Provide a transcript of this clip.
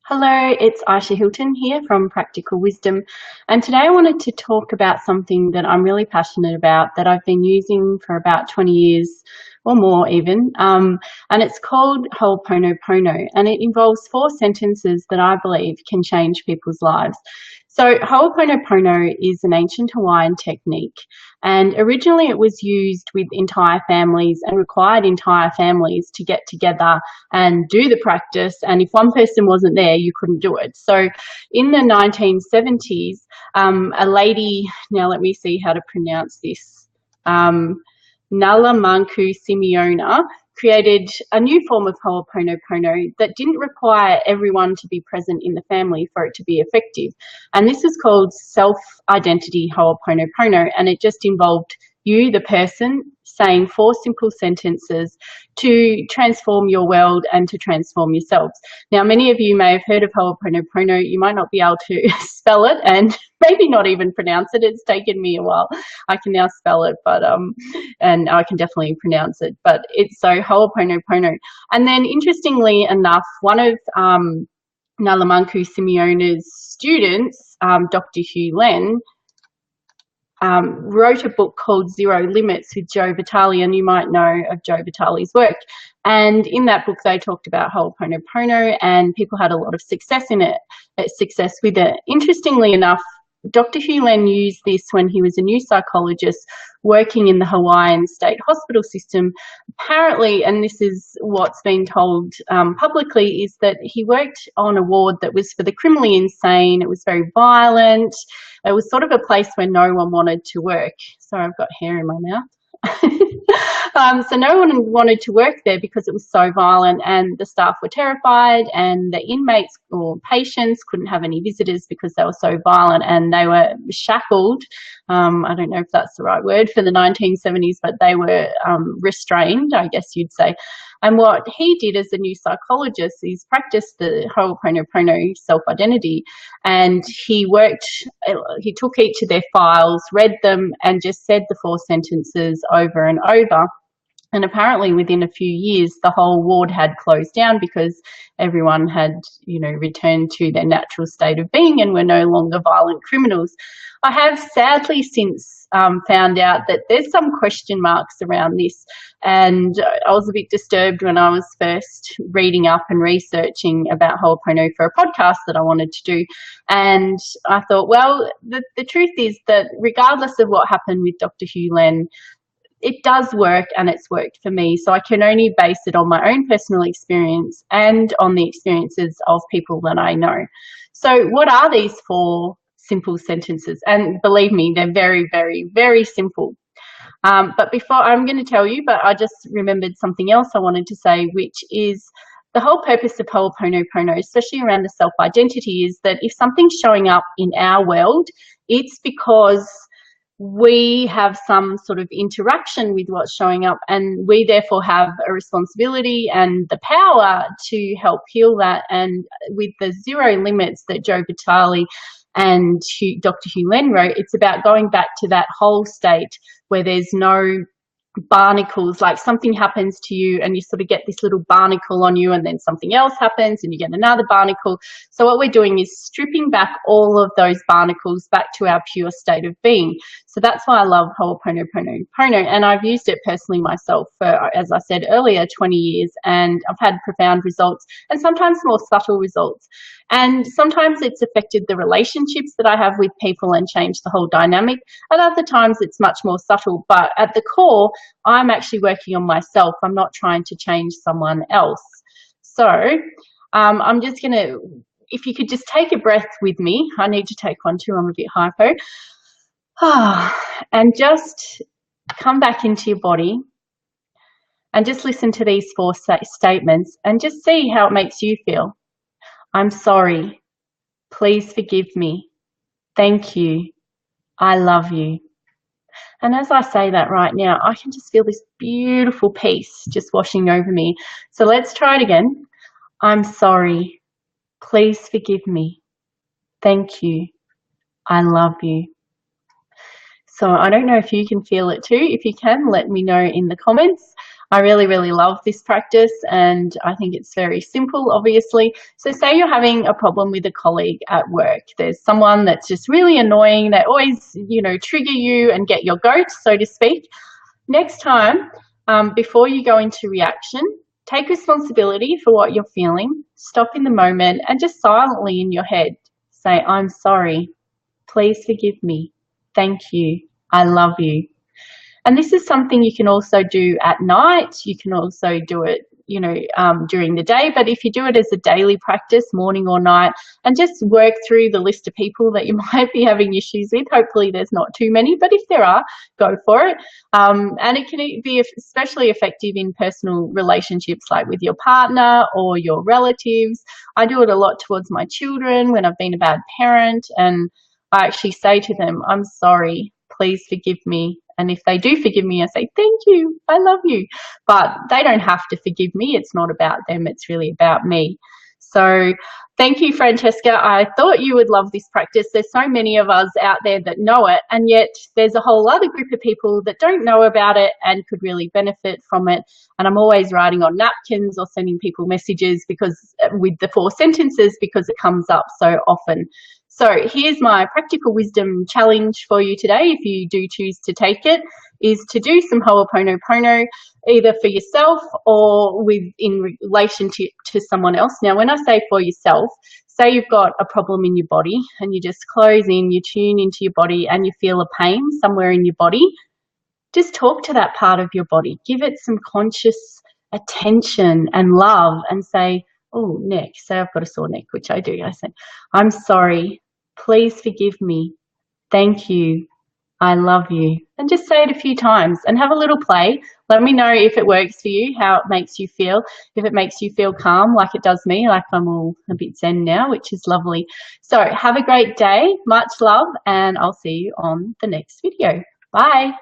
Hello, it's Aisha Hilton here from Practical Wisdom, and today I wanted to talk about something that I'm really passionate about that I've been using for about 20 years or more even, and it's called Ho'oponopono, and it involves four sentences that I believe can change people's lives. So Ho'oponopono is an ancient Hawaiian technique, and originally it was used with entire families and required entire families to get together and do the practice. And if one person wasn't there, you couldn't do it. So in the 1970s, a lady, now let me see how to pronounce this, Nalamanku Simeona, created a new form of Ho'oponopono that didn't require everyone to be present in the family for it to be effective. And this is called self-identity Ho'oponopono, and it just involved you, the person, saying four simple sentences to transform your world and to transform yourselves. Now, many of you may have heard of Ho'oponopono. You might not be able to spell it and maybe not even pronounce it. It's taken me a while. I can now spell it, but and I can definitely pronounce it. But it's so Ho'oponopono. And then, interestingly enough, one of Nalamanku Simeona's students, Dr. Hugh Len, wrote a book called Zero Limits with Joe Vitale, and you might know of Joe Vitale's work. And in that book, they talked about Ho'oponopono, and people had a lot of success with it. Interestingly enough, Dr. Hugh Len used this when he was a new psychologist working in the Hawaiian state hospital system. Apparently, and this is what's been told publicly, is that he worked on a ward that was for the criminally insane. It was very violent. It was sort of a place where no one wanted to work. Sorry, I've got hair in my mouth. So no one wanted to work there because it was so violent, and the staff were terrified, and the inmates or patients couldn't have any visitors because they were so violent, and they were shackled. I don't know if that's the right word for the 1970s, but they were restrained, I guess you'd say. And what he did as a new psychologist is practice the Ho'oponopono self-identity, and he took each of their files, read them, and just said the four sentences over and over. And apparently within a few years, the whole ward had closed down because everyone had, returned to their natural state of being and were no longer violent criminals. I have sadly since found out that there's some question marks around this, and I was a bit disturbed when I was first reading up and researching about Ho'opono for a podcast that I wanted to do. And I thought, well, the truth is that regardless of what happened with Dr. Hugh Len, it does work, and it's worked for me. So I can only base it on my own personal experience and on the experiences of people that I know. So what are these four simple sentences? And believe me, they're very, very, very simple. But before I'm going to tell you, but I just remembered something else I wanted to say, which is the whole purpose of Ho'oponopono, especially around the self-identity, is that if something's showing up in our world, it's because we have some sort of interaction with what's showing up, and we therefore have a responsibility and the power to help heal that. And with the Zero Limits that Joe Vitale and Dr. Hugh Len wrote, it's about going back to that whole state where there's no barnacles, like something happens to you and you sort of get this little barnacle on you, and then something else happens and you get another barnacle. So what we're doing is stripping back all of those barnacles back to our pure state of being. So that's why I love Ho'oponopono, and I've used it personally myself for, as I said earlier, 20 years, and I've had profound results, and sometimes more subtle results. And sometimes it's affected the relationships that I have with people and changed the whole dynamic. At other times it's much more subtle, but at the core, I'm actually working on myself. I'm not trying to change someone else. So I'm just going to, if you could just take a breath with me. I need to take one too. I'm a bit hypo. And just come back into your body and just listen to these four statements and just see how it makes you feel. I'm sorry. Please forgive me. Thank you. I love you. And as I say that right now, I can just feel this beautiful peace just washing over me. So let's try it again. I'm sorry. Please forgive me. Thank you. I love you. So I don't know if you can feel it too. If you can, let me know in the comments. I really, really love this practice, and I think it's very simple, obviously. So say you're having a problem with a colleague at work. There's someone that's just really annoying. They always, trigger you and get your goat, so to speak. Next time, before you go into reaction, take responsibility for what you're feeling, stop in the moment, and just silently in your head say, I'm sorry, please forgive me, thank you, I love you. And this is something you can also do at night. You can also do it, during the day. But if you do it as a daily practice, morning or night, and just work through the list of people that you might be having issues with. Hopefully there's not too many, but if there are, go for it. And it can be especially effective in personal relationships, like with your partner or your relatives. I do it a lot towards my children when I've been a bad parent, and I actually say to them, I'm sorry, please forgive me. And if they do forgive me, I say, thank you, I love you. But they don't have to forgive me. It's not about them. It's really about me. So thank you, Francesca. I thought you would love this practice. There's so many of us out there that know it, and yet there's a whole other group of people that don't know about it and could really benefit from it. And I'm always writing on napkins or sending people messages with the 4 sentences because it comes up so often. So here's my practical wisdom challenge for you today, if you do choose to take it, is to do some Ho'oponopono either for yourself or in relation to someone else. Now, when I say for yourself, say you've got a problem in your body and you just close in, you tune into your body and you feel a pain somewhere in your body, just talk to that part of your body. Give it some conscious attention and love and say, oh, neck. Say I've got a sore neck, which I do. I say, I'm sorry. Please forgive me. Thank you. I love you. And just say it a few times and have a little play. Let me know if it works for you, how it makes you feel. If it makes you feel calm like it does me, like I'm all a bit zen now, which is lovely. So have a great day. Much love, and I'll see you on the next video. Bye.